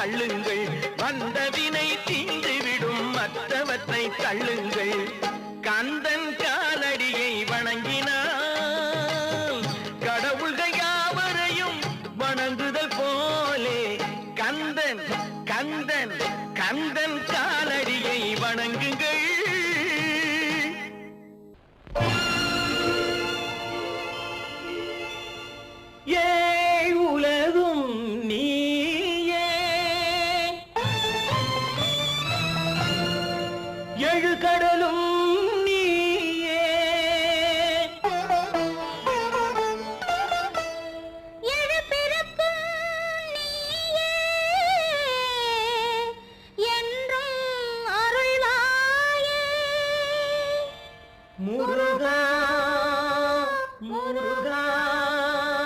தள்ளுங்கள், வந்த வினை தீந்துவிடும் மற்றவற்றை தள்ளுங்கள். கந்தன் காலடியை வணங்கினால் கடவுள்கள் யாவரையும் வணங்குதல் போலே கந்தன் கந்தன் கந்தன் காலடியை வணங்குங்கள். Yeah!